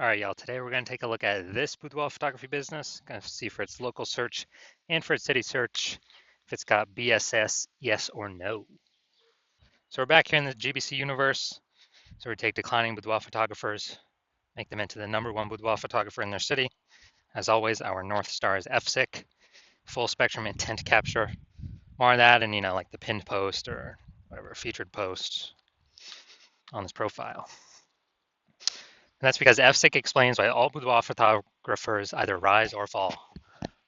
All right, y'all. Today we're going to take a look at this boudoir photography business. Going to see for its local search and for its city search if it's got BSS, yes or no. So we're back here in the GBC universe. So we take declining boudoir photographers, make them into the #1 boudoir photographer in their city. As always, our North Star is FSIC, full spectrum intent capture. More of that and, like the pinned post or whatever, featured post on this profile. And that's because FSIC explains why all boudoir photographers either rise or fall.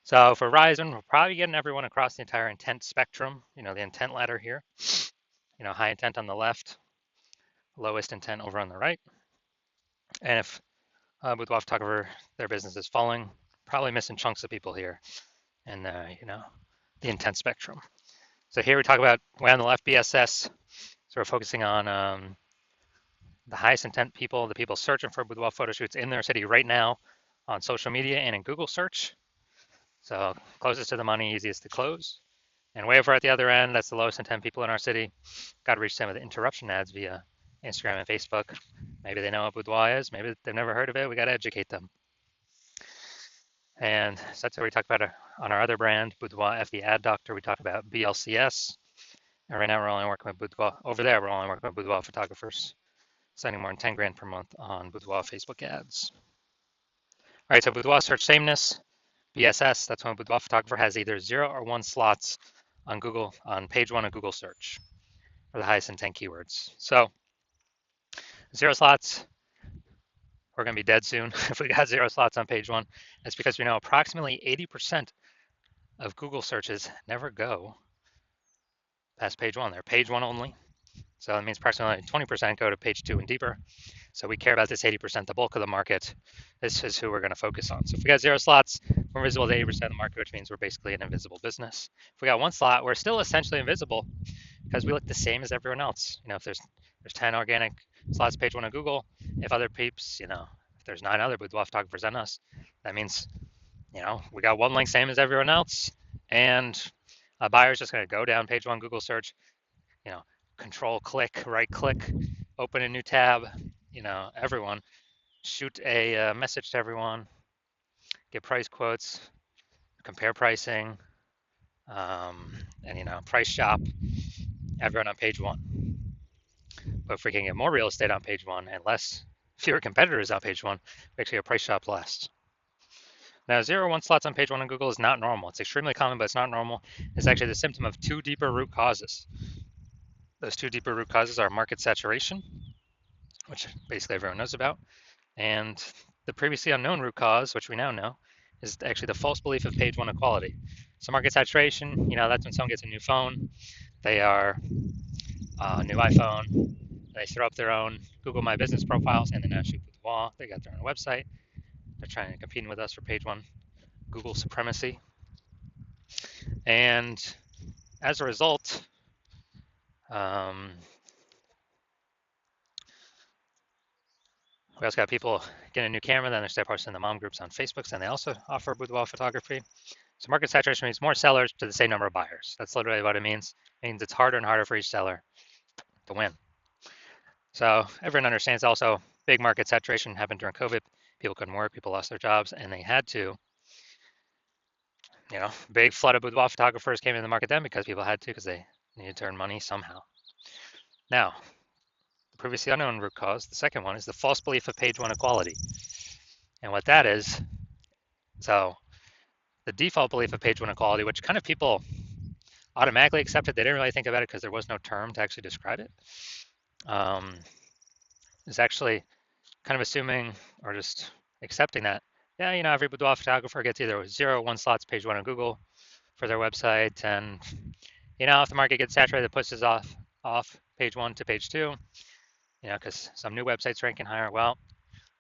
So for rising, we're probably getting everyone across the entire intent spectrum, the intent ladder here. High intent on the left, lowest intent over on the right. And if boudoir photographer, their business is falling, probably missing chunks of people here in the intent spectrum. So here we talk about way on the left, BSS. So we're focusing on the highest intent people, the people searching for boudoir photo shoots in their city right now on social media and in Google search. So closest to the money, easiest to close. And way over at the other end, that's the lowest intent people in our city. Got to reach them with interruption ads via Instagram and Facebook. Maybe they know what boudoir is. Maybe they've never heard of it. We got to educate them. And so that's what we talk about on our other brand, Boudoir F the Ad Doctor. We talk about BLCS. And right now we're only working with boudoir. Over there, we're only working with boudoir photographers, spending more than 10 grand per month on boudoir Facebook ads. All right, so boudoir search sameness, BSS. That's when a boudoir photographer has either 0 or 1 slots on Google, on page 1 of Google search for the highest intent keywords. So 0 slots, we're going to be dead soon if we got 0 slots on page 1. That's because we know approximately 80% of Google searches never go past page 1. They're page 1 only. So that means approximately 20% go to page 2 and deeper. So we care about this 80%, the bulk of the market. This is who we're going to focus on. So if we got 0 slots, we're visible to 80% of the market, which means we're basically an invisible business. If we got 1 slot, we're still essentially invisible because we look the same as everyone else. If there's 10 organic slots page 1 of Google, if other peeps, if there's 9 other boudoir photographers than us, that means, we got 1 link same as everyone else, and a buyer's just going to go down page 1 Google search, control click, right click, open a new tab, everyone, shoot a message to everyone, get price quotes, compare pricing, and price shop everyone on page 1. But if we can get more real estate on page 1 and fewer competitors on page 1, we actually get price shop last. Now, 0 or 1 slots on page 1 on Google is not normal. It's extremely common, but it's not normal. It's actually the symptom of 2 deeper root causes. Those 2 deeper root causes are market saturation, which basically everyone knows about, and the previously unknown root cause, which we now know, is actually the false belief of page 1 equality. So market saturation, that's when someone gets a new phone, they are a new iPhone, they throw up their own Google My Business profiles and then now shoot boudoir. They got their own website. They're trying to compete with us for page 1 Google supremacy. And as a result, we also got people getting a new camera, then they start posting the mom groups on Facebook, and they also offer boudoir photography. So market saturation means more sellers to the same number of buyers. That's literally what it means. It means it's harder and harder for each seller to win. So everyone understands also big market saturation happened during COVID. People couldn't work, people lost their jobs, and they had to, big flood of boudoir photographers came into the market then because people had to, because they needed to earn money somehow. Now, the previously unknown root cause, the second one, is the false belief of page 1 equality. And what that is, so the default belief of page 1 equality, which kind of people automatically accepted, they didn't really think about it because there was no term to actually describe it, is actually kind of assuming or just accepting that, every boudoir photographer gets either 0 or 1 slots page 1 on Google for their website, and if the market gets saturated, it pushes off page 1 to page 2, because some new websites ranking higher. Well,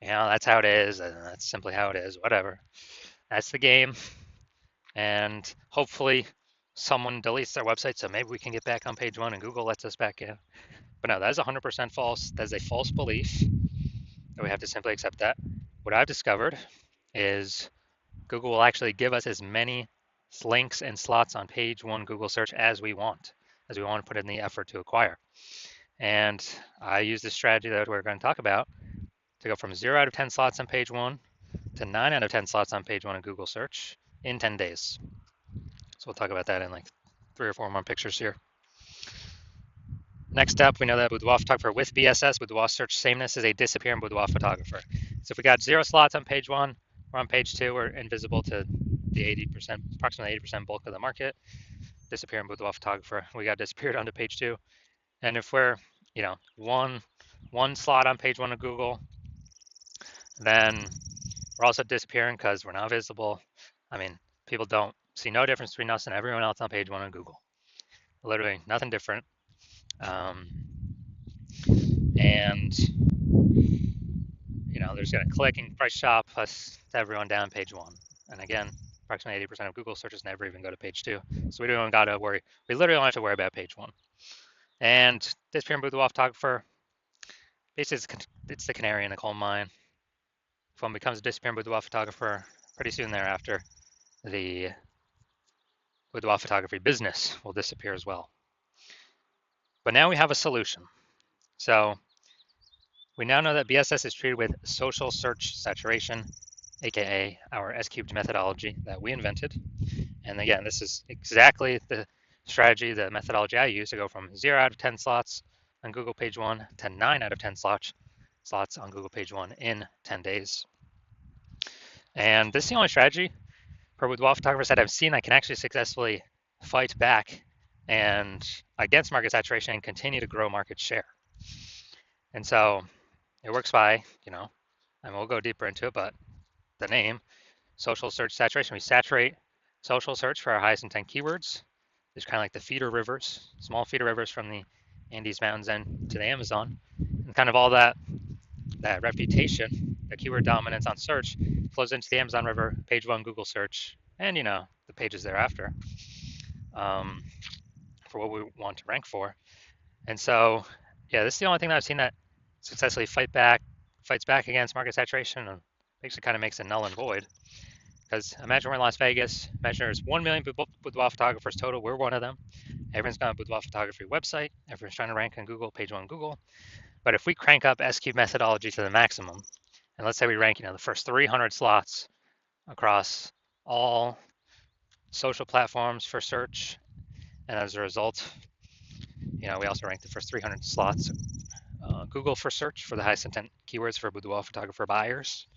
that's how it is, and that's simply how it is. Whatever, that's the game, and hopefully someone deletes their website so maybe we can get back on page 1 and Google lets us back in. But no, that is 100% false. That is a false belief that we have to simply accept that. What I've discovered is Google will actually give us as many links and slots on page 1 Google search as we want to put in the effort to acquire. And I use this strategy that we're going to talk about to go from 0 out of 10 slots on page 1 to 9 out of 10 slots on page 1 in Google search in 10 days. So we'll talk about that in like 3 or 4 more pictures here. Next up, we know that Boudoir photographer with BSS, Boudoir search sameness, is a disappearing Boudoir photographer. So if we got 0 slots on page 1, we're on page 2, we're invisible to the 80%, approximately 80% bulk of the market. Disappearing Boudoir photographer, we got disappeared onto page 2. And if we're, one slot on page 1 of Google, then we're also disappearing because we're not visible. I mean, people don't see no difference between us and everyone else on page 1 of Google. Literally nothing different. And there's going to click and price shop plus everyone down page 1. And again, approximately 80% of Google searches never even go to page 2. So we don't got to worry. We literally don't have to worry about page 1. And disappearing Boudoir photographer, basically it's the canary in the coal mine. If one becomes a disappearing Boudoir photographer, pretty soon thereafter, the Boudoir photography business will disappear as well. But now we have a solution. So we now know that BSS is treated with social search saturation, aka our S-cubed methodology that we invented. And again, this is exactly the strategy, the methodology I use to go from 0 out of 10 slots on Google page 1 to 9 out of 10 slots on Google page 1 in 10 days. And this is the only strategy for Boudoir photographers that I've seen that can actually successfully fight back and against market saturation and continue to grow market share. And so it works by, and we'll go deeper into it, but the name, social search saturation. We saturate social search for our highest intent keywords. There's kind of like the feeder rivers, small feeder rivers from the Andes Mountains and to the Amazon. And kind of all that reputation, the keyword dominance on search flows into the Amazon River, page 1 Google search, and the pages thereafter for what we want to rank for. And so, yeah, this is the only thing that I've seen that successfully fights back against market saturation and basically kind of makes it null and void. Because imagine we're in Las Vegas, imagine there's 1 million boudoir photographers total, we're one of them. Everyone's got a boudoir photography website, everyone's trying to rank on Google, page 1 Google. But if we crank up S-cube methodology to the maximum, and let's say we rank, the first 300 slots across all social platforms for search, and as a result, we also rank the first 300 slots Google for search for the highest intent keywords for boudoir photographer buyers.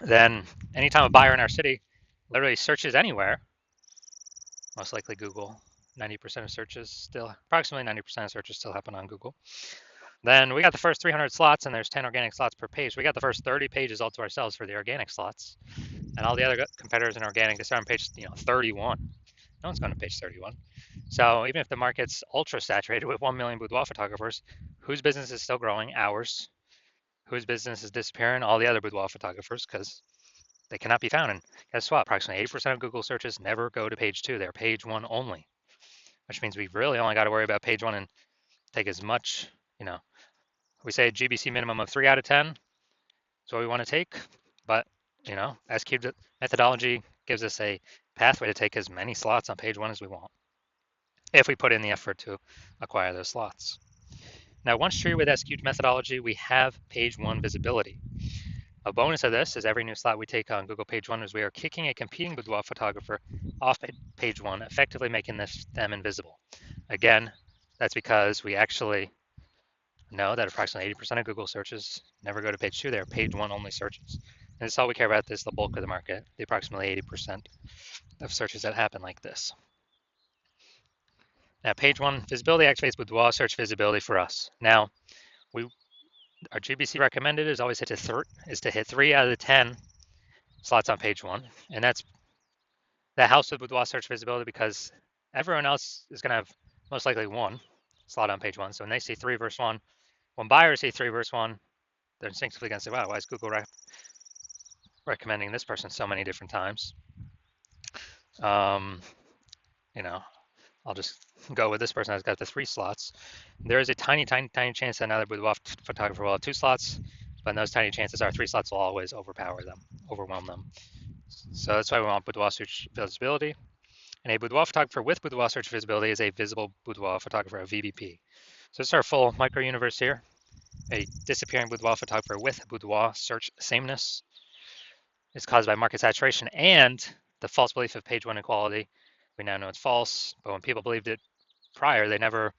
Then anytime a buyer in our city literally searches anywhere, most likely Google, 90% of searches still, approximately 90% of searches still happen on Google. Then we got the first 300 slots and there's 10 organic slots per page. We got the first 30 pages all to ourselves for the organic slots. And all the other competitors in organic, they start on page 31. No one's going to page 31. So even if the market's ultra saturated with 1 million boudoir photographers, whose business is still growing? Ours. Whose business is disappearing? All the other boudoir photographers, because they cannot be found. And guess what? Approximately 80% of Google searches never go to page 2. They're page 1 only, which means we've really only got to worry about page 1 and take as much, we say a GBC minimum of 3 out of 10 is what we want to take. But, S-cubed methodology gives us a pathway to take as many slots on page 1 as we want, if we put in the effort to acquire those slots. Now, once treated with S-cubed methodology, we have page 1 visibility. A bonus of this is every new slot we take on Google page 1 is we are kicking a competing boudoir photographer off page 1, effectively making them invisible. Again, that's because we actually know that approximately 80% of Google searches never go to page 2. They're page 1 only searches. And this all we care about is the bulk of the market, the approximately 80% of searches that happen like this. Now, page 1 visibility activates boudoir search visibility for us. Now, our GBC recommended is always to hit 3 out of the 10 slots on page 1, and that helps with boudoir search visibility because everyone else is going to have most likely 1 slot on page 1. So when they see 3 versus 1, when buyers see 3 versus 1, they're instinctively going to say, "Wow, why is Google recommending this person so many different times?" I'll just go with this person that's got the 3 slots. There is a tiny, tiny, tiny chance that another boudoir photographer will have 2 slots, but those tiny chances are 3 slots will always overwhelm them. So that's why we want boudoir search visibility. And a boudoir photographer with boudoir search visibility is a visible boudoir photographer, a VBP. So this is our full micro universe here. A disappearing boudoir photographer with boudoir search sameness is caused by market saturation and the false belief of page one equality. We now know it's false, but when people believed it prior, they never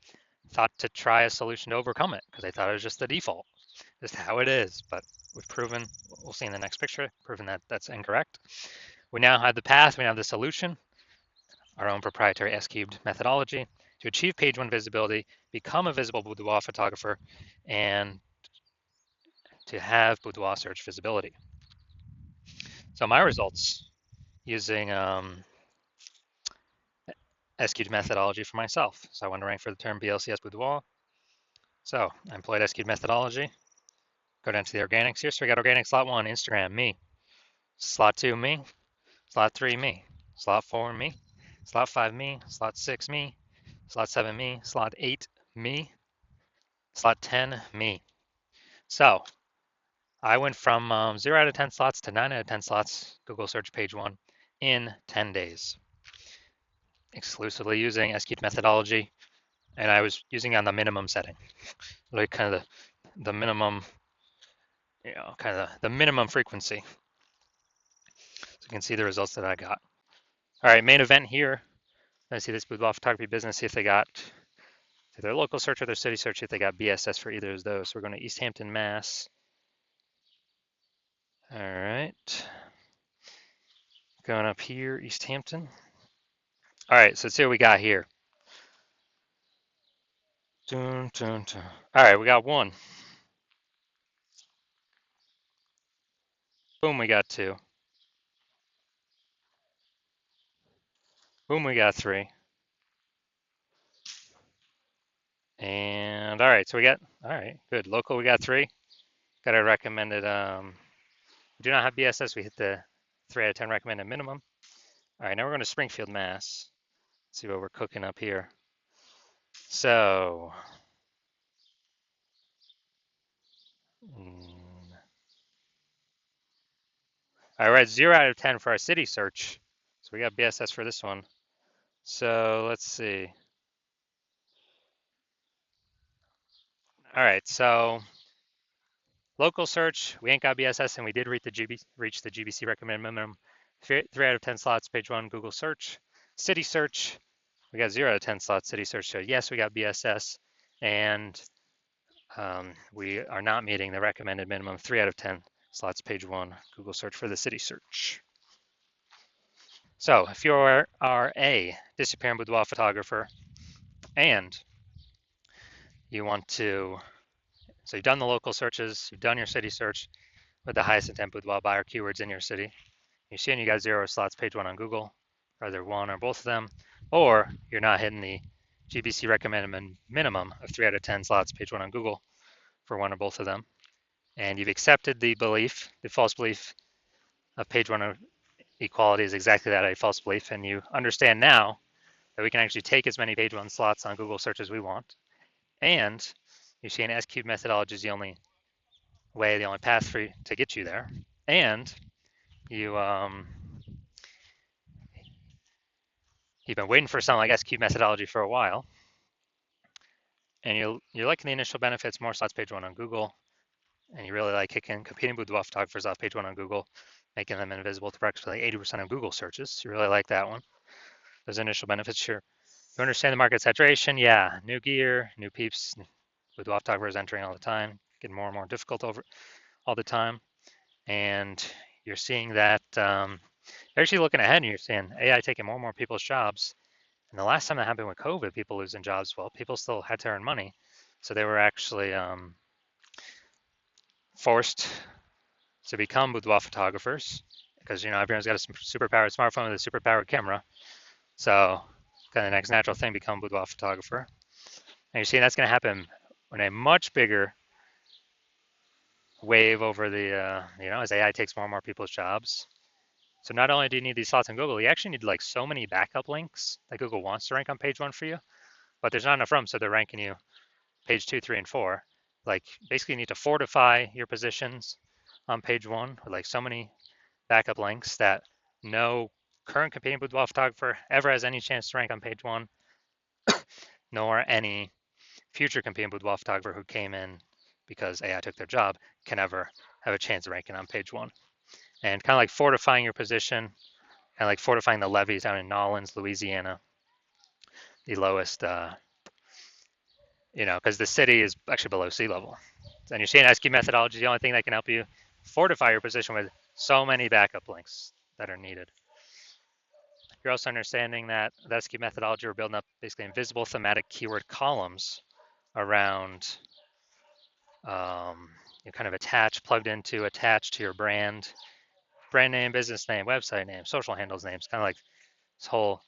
thought to try a solution to overcome it because they thought it was just the default, just how it is. But we've proven, we'll see in the next picture, proven that that's incorrect. We now have the path, we now have the solution, our own proprietary S-cubed methodology to achieve page one visibility, become a visible boudoir photographer, and to have boudoir search visibility. So my results using S-cubed methodology for myself. So I want to rank for the term BLCS boudoir. So I employed S-cubed methodology. Go down to the organics here. So we got organic slot 1, Instagram, me. Slot 2, me. Slot 3, me. Slot 4, me. Slot 5, me. Slot 6, me. Slot 7, me. Slot 8, me. Slot 10, me. So I went from 0 out of 10 slots to 9 out of 10 slots, Google search page 1, in 10 days, exclusively using S-cubed methodology. And I was using it on the minimum setting, like kind of the minimum, kind of the minimum frequency. So you can see the results that I got. All right, main event here. I see this boudoir photography business, see if they got their local search or their city search, if they got BSS for either of those. So we're going to East Hampton, Mass. All right. Going up here, East Hampton. All right, so let's see what we got here. Dun, dun, dun. All right, we got 1. Boom, we got 2. Boom, we got 3. And all right, so we got, all right, good. Local, we got 3. Got our recommended, we do not have BSS. We hit the 3 out of 10 recommended minimum. All right, now we're going to Springfield, Mass. Let's see what we're cooking up here. So, all right, 0 out of 10 for our city search. So we got BSS for this one. So let's see. All right, so local search, we ain't got BSS, and we did reach the GBC recommended minimum. 3 out of 10 slots, page 1, Google search. City search, we got 0 out of 10 slots, city search. So yes, we got BSS, and we are not meeting the recommended minimum. 3 out of 10 slots, page 1, Google search for the city search. So if you are a disappearing boudoir photographer and you want to, so you've done the local searches, you've done your city search with the highest intent boudoir buyer keywords in your city, you see and you got 0 slots, page 1 on Google, either one or both of them, or you're not hitting the GBC recommended minimum of 3 out of 10 slots, page 1 on Google for one or both of them, and you've accepted the belief, the false belief of page 1 equality is exactly that, a false belief, and you understand now that we can actually take as many page 1 slots on Google search as we want, and you see an S-cubed methodology is the only way, the only path for you to get you there, and you've been waiting for something like S-cubed methodology for a while, and you're liking the initial benefits, more slots page 1 on Google, and you really like kicking competing boudoir photographers off page 1 on Google, making them invisible to practically 80% of Google searches. You really like that one. Those initial benefits, sure. You understand the market saturation, yeah. New gear, new peeps, boudoir photographers entering all the time, getting more and more difficult over all the time. And you're seeing that you're actually looking ahead and you're seeing AI taking more and more people's jobs. And the last time that happened with COVID, people losing jobs, well, people still had to earn money. So they were actually forced to become boudoir photographers because, everyone's got a superpowered smartphone with a superpowered camera. So kind of the next natural thing, become boudoir photographer. And you're seeing that's going to happen in a much bigger wave over the, as AI takes more and more people's jobs. So not only do you need these slots on Google, you actually need like so many backup links that Google wants to rank on page 1 for you, but there's not enough room, so they're ranking you page 2, 3, and 4. Like basically you need to fortify your positions on page 1 with like so many backup links that no current competing boudoir photographer ever has any chance to rank on page 1, nor any future competing boudoir photographer who came in because AI took their job, can ever have a chance of ranking on page one. And kind of like fortifying your position, kind of like fortifying the levees down in Nolens, Louisiana, the lowest, because the city is actually below sea level. And you're seeing SQ methodology is the only thing that can help you fortify your position with so many backup links that are needed. You're also understanding that the SQ methodology, we're building up basically invisible thematic keyword columns around kind of attached to your brand name, business name, website name, social handles names, kind of like this whole,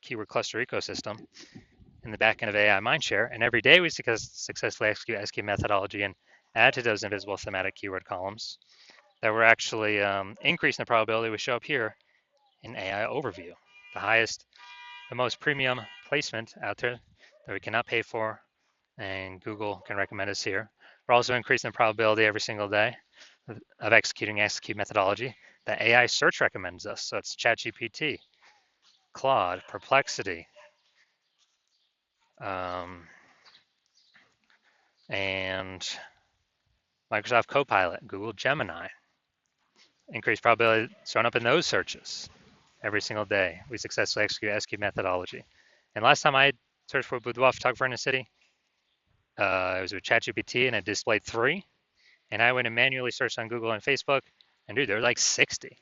keyword cluster ecosystem in the back end of AI Mindshare. And every day we successfully execute SQ methodology and add to those invisible thematic keyword columns that we're actually increasing the probability we show up here in AI overview, the most premium placement out there that we cannot pay for, and Google can recommend us here. We're also increasing the probability every single day of executing SQ methodology that AI search recommends us. So it's ChatGPT, Claude, Perplexity, and Microsoft Copilot, Google Gemini. Increased probability showing up in those searches every single day. We successfully execute SQ methodology. And last time I searched for boudoir photographer in a city, it was with ChatGPT and it displayed 3. And I went and manually searched on Google and Facebook, and dude, there were like 60.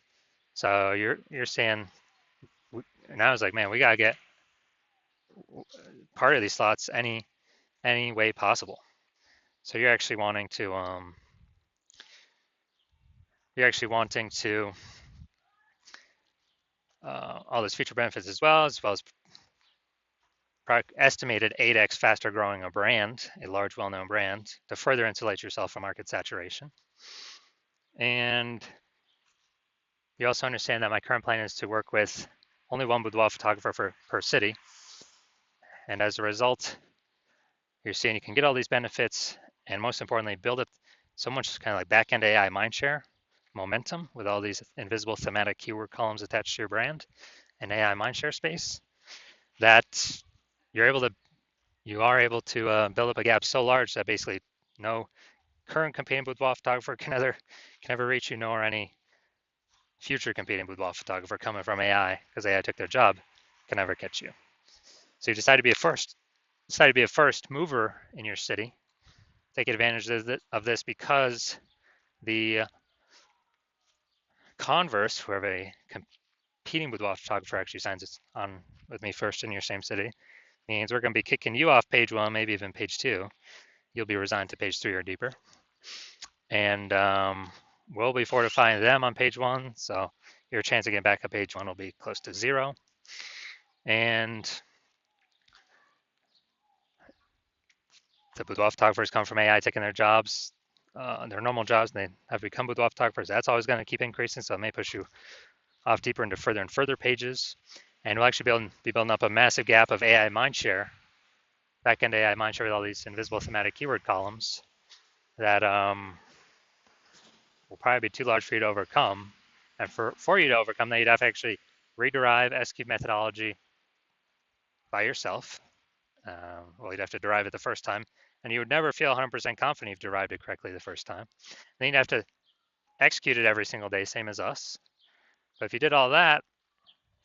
So you're saying, and I was like, man, we gotta get part of these slots any way possible. So you're actually wanting to all those feature benefits as well as estimated 8x faster growing a large well-known brand, to further insulate yourself from market saturation. And you also understand that my current plan is to work with only one boudoir photographer per city. And as a result, you're seeing you can get all these benefits, and most importantly, build up so much kind of like back-end AI mindshare momentum with all these invisible thematic keyword columns attached to your brand and AI mindshare space, that you are able to build up a gap so large that basically no current competing boudoir photographer can ever reach you, nor any future competing boudoir photographer coming from AI, because AI took their job, can ever catch you. So you decide to be a first mover in your city. Take advantage of this because the converse, whoever a competing boudoir photographer actually signs on with me first in your same city, means we're going to be kicking you off page 1, maybe even page 2. You'll be resigned to page 3 or deeper. And we'll be fortifying them on page 1, so your chance of getting back up page 1 will be close to 0. And the boudoir photographers come from AI taking their jobs, their normal jobs, and they have become boudoir photographers. That's always going to keep increasing, so it may push you off deeper into further and further pages. And we'll actually be building up a massive gap of AI mindshare, back-end AI mindshare with all these invisible thematic keyword columns that will probably be too large for you to overcome. And for you to overcome that, you'd have to actually rederive SQ methodology by yourself. You'd have to derive it the first time, and you would never feel 100% confident you've derived it correctly the first time. Then you'd have to execute it every single day, same as us. But if you did all that,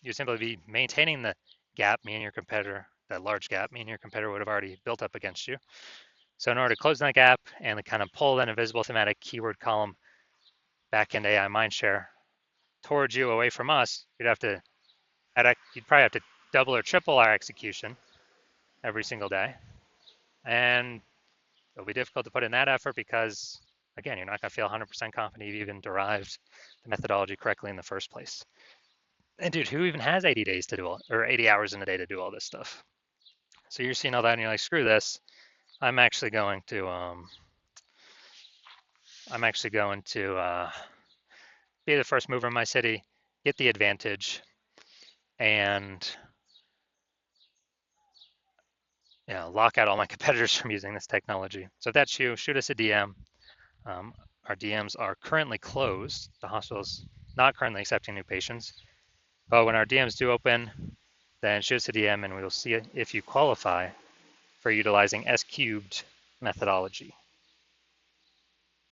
you'd simply be maintaining the gap, me and your competitor, that large gap, me and your competitor would have already built up against you. So in order to close that gap and to kind of pull that invisible thematic keyword column back-end AI mindshare towards you, away from us, you'd probably have to double or triple our execution every single day. And it'll be difficult to put in that effort because, again, you're not going to feel 100% confident you've even derived the methodology correctly in the first place. And dude, who even has 80 days to do or 80 hours in a day to do all this stuff? So you're seeing all that and you're like, screw this. I'm actually going to be the first mover in my city, get the advantage, and lock out all my competitors from using this technology. So if that's you, shoot us a DM. Our DMs are currently closed. The hospital's not currently accepting new patients. But when our DMs do open, then shoot us a DM and we will see if you qualify for utilizing S cubed methodology.